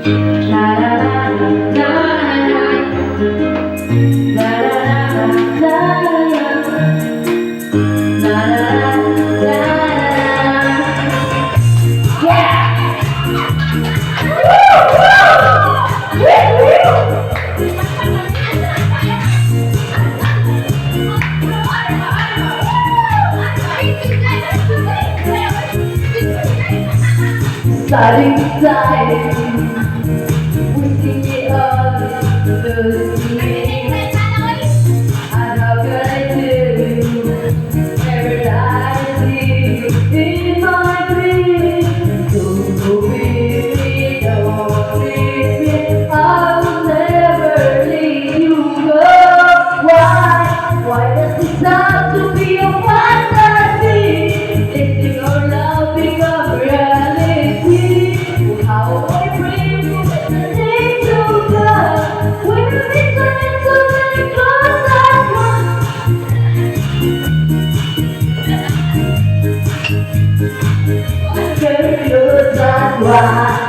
La la la la la la la la. Starting time, wishing it all, losing it. And how could I do? Paradise in my dreams. Don't leave me, don't leave me. I will never leave you go. Why? Why does it have to be a fantasy? Letting your love become reality. How I pray for the day to come when we turn so many close at once. Girl, you're that one.